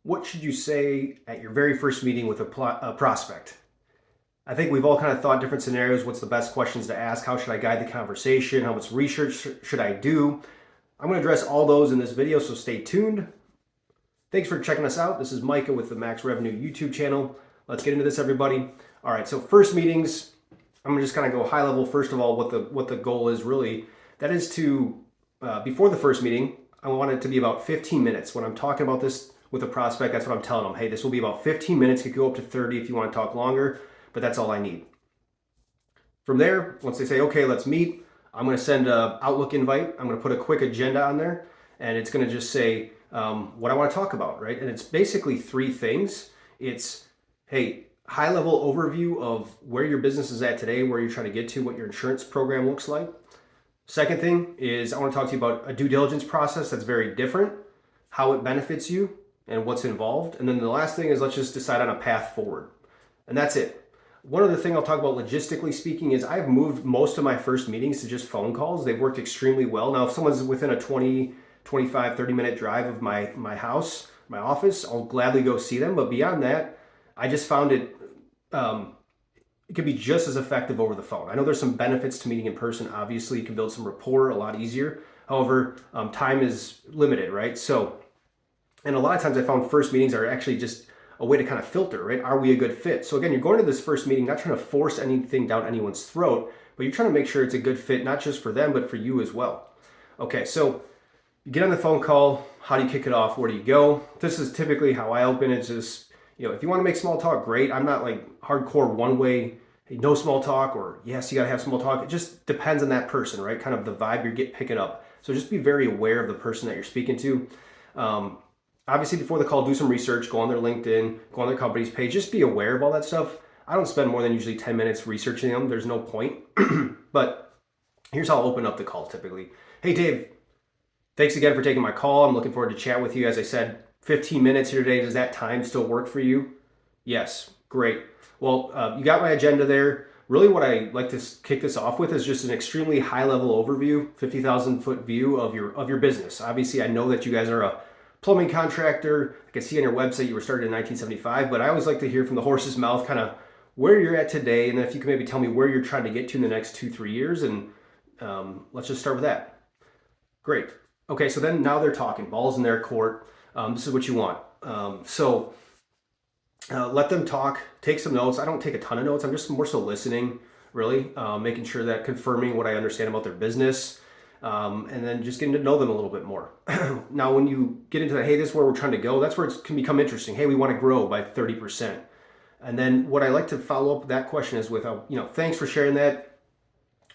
What should you say at your very first meeting with a prospect? I think we've all kind of thought different scenarios. What's the best questions to ask? How should I guide the conversation? How much research should I do? I'm going to address all those in this video, so stay tuned. Thanks for checking us out. This is Micah with the Max Revenue YouTube channel. Let's get into this, everybody. All right, so first meetings, I'm going to just kind of go high level. First of all, what the goal is really. That is to, before the first meeting, I want it to be about 15 minutes. When I'm talking about this with a prospect, that's what I'm telling them. Hey, this will be about 15 minutes. It could go up to 30 if you want to talk longer, but that's all I need. From there, once they say, okay, let's meet, I'm going to send an Outlook invite. I'm going to put a quick agenda on there, and it's going to just say what I want to talk about, right? And it's basically three things. It's, hey, high level overview of where your business is at today, where you're trying to get to, what your insurance program looks like. Second thing is I want to talk to you about a due diligence process that's very different, how it benefits you, and what's involved. And then the last thing is let's just decide on a path forward. And that's it. One other thing I'll talk about logistically speaking is I've moved most of my first meetings to just phone calls. They've worked extremely well. Now, if someone's within a 20, 25, 30-minute drive of my house, my office, I'll gladly go see them. But beyond that, I just found it can be just as effective over the phone. I know there's some benefits to meeting in person. Obviously, you can build some rapport a lot easier. However, time is limited, right? So, and a lot of times I found first meetings are actually just a way to kind of filter, right? Are we a good fit? So again, you're going to this first meeting, not trying to force anything down anyone's throat, but you're trying to make sure it's a good fit, not just for them, but for you as well. Okay, so you get on the phone call. How do you kick it off? Where do you go? This is typically how I open. It's just, if you want to make small talk, great. I'm not like hardcore one way, hey, no small talk, or yes, you got to have small talk. It just depends on that person, right? Kind of the vibe you're picking up. So just be very aware of the person that you're speaking to. Obviously, before the call, do some research, go on their LinkedIn, go on their company's page, just be aware of all that stuff. I don't spend more than usually 10 minutes researching them. There's no point. But here's how I'll open up the call typically. Hey, Dave, thanks again for taking my call. I'm looking forward to chat with you. As I said, 15 minutes here today. Does that time still work for you? Yes, great. Well, you got my agenda there. Really what I like to kick this off with is just an extremely high level overview, 50,000 foot view of your business. Obviously, I know that you guys are a plumbing contractor. I can see on your website you were started in 1975, but I always like to hear from the horse's mouth kind of where you're at today, and then if you can maybe tell me where you're trying to get to in the next 2-3 years, and let's just start with that. Great. Okay, so then now they're talking. Ball's in their court. This is what you want. So let them talk. Take some notes. I don't take a ton of notes. I'm just more so listening, really, making sure that confirming what I understand about their business. And then just getting to know them a little bit more. Now, when you get into that, hey, this is where we're trying to go, that's where it can become interesting. Hey, we want to grow by 30%. And then what I like to follow up that question is with, thanks for sharing that.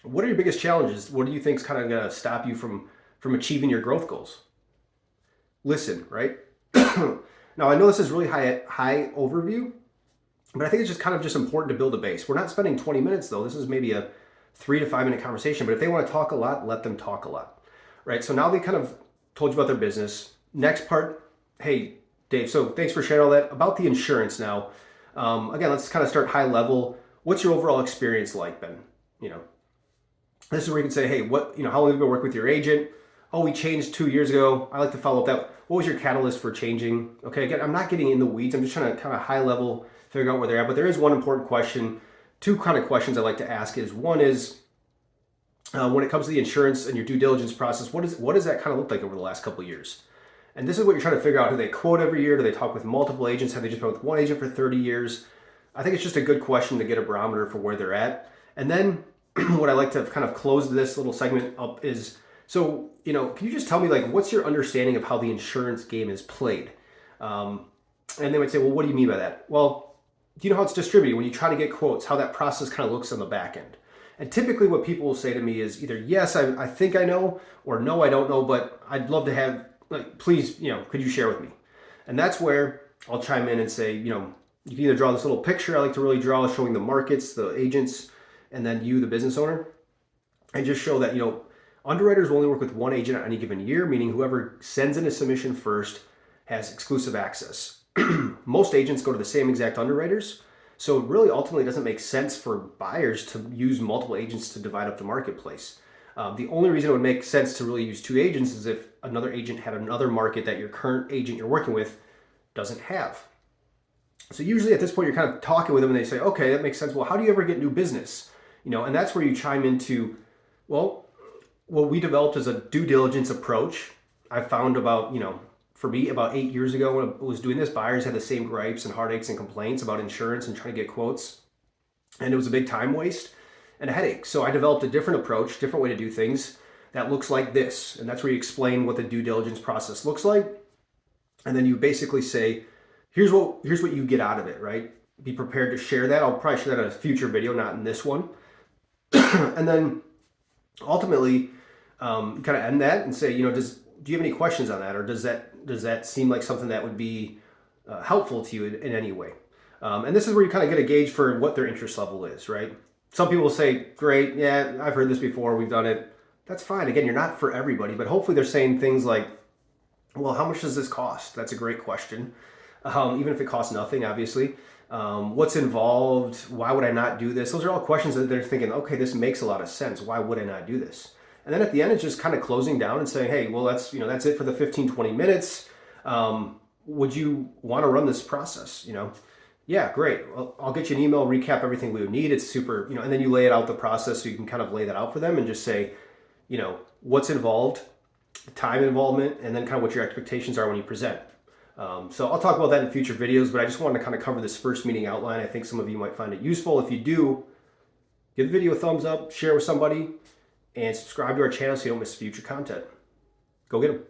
What are your biggest challenges? What do you think is kind of going to stop you from achieving your growth goals? Listen, right? Now, I know this is really high overview, but I think it's just kind of just important to build a base. We're not spending 20 minutes, though. This is maybe a 3 to 5 minute conversation, but if they want to talk a lot, let them talk a lot, right? So now they kind of told you about their business. Next part, hey, Dave, so thanks for sharing all that. About the insurance now. Again, let's kind of start high level. What's your overall experience like, Ben? This is where you can say, hey, how long have you been working with your agent? Oh, we changed 2 years ago. I like to follow up that. What was your catalyst for changing? Okay, again, I'm not getting in the weeds. I'm just trying to kind of high level figure out where they're at, but there is one important question. Two kind of questions I like to ask is, one is, when it comes to the insurance and your due diligence process, what does that kind of look like over the last couple of years? And this is what you're trying to figure out. Do they quote every year? Do they talk with multiple agents? Have they just been with one agent for 30 years? I think it's just a good question to get a barometer for where they're at. And then what I like to kind of close this little segment up is, so, can you just tell me, what's your understanding of how the insurance game is played? And they would say, well, what do you mean by that? Well, do you know how it's distributed when you try to get quotes, how that process kind of looks on the back end? And typically what people will say to me is either, yes, I think I know, or no, I don't know, but I'd love to have, please, could you share with me? And that's where I'll chime in and say, you can either draw this little picture I like to really draw showing the markets, the agents, and then you, the business owner, and just show that, underwriters will only work with one agent at any given year, meaning whoever sends in a submission first has exclusive access. Most agents go to the same exact underwriters. So it really ultimately doesn't make sense for buyers to use multiple agents to divide up the marketplace. The only reason it would make sense to really use two agents is if another agent had another market that your current agent you're working with doesn't have. So usually at this point, you're kind of talking with them and they say, okay, that makes sense. Well, how do you ever get new business? And that's where you chime into, well, what we developed as a due diligence approach. I found for me, about 8 years ago when I was doing this, buyers had the same gripes and heartaches and complaints about insurance and trying to get quotes. And it was a big time waste and a headache. So I developed a different approach, different way to do things that looks like this. And that's where you explain what the due diligence process looks like. And then you basically say, here's what you get out of it, right? Be prepared to share that. I'll probably share that in a future video, not in this one. And then ultimately, kind of end that and say, do you have any questions on that? Or does that seem like something that would be helpful to you in any way? And this is where you kind of get a gauge for what their interest level is, right? Some people will say, great, yeah, I've heard this before, we've done it. That's fine. Again, you're not for everybody, but hopefully they're saying things like, well, how much does this cost? That's a great question. Even if it costs nothing, obviously. What's involved? Why would I not do this? Those are all questions that they're thinking, okay, this makes a lot of sense. Why would I not do this? And then at the end, it's just kind of closing down and saying, hey, well, that's it for the 15, 20 minutes. Would you want to run this process? Yeah, great. Well, I'll get you an email, recap everything we would need. It's super, and then you lay it out the process so you can kind of lay that out for them and just say, what's involved, time involvement, and then kind of what your expectations are when you present. So I'll talk about that in future videos, but I just wanted to kind of cover this first meeting outline. I think some of you might find it useful. If you do, give the video a thumbs up, share with somebody, and subscribe to our channel so you don't miss future content. Go get them.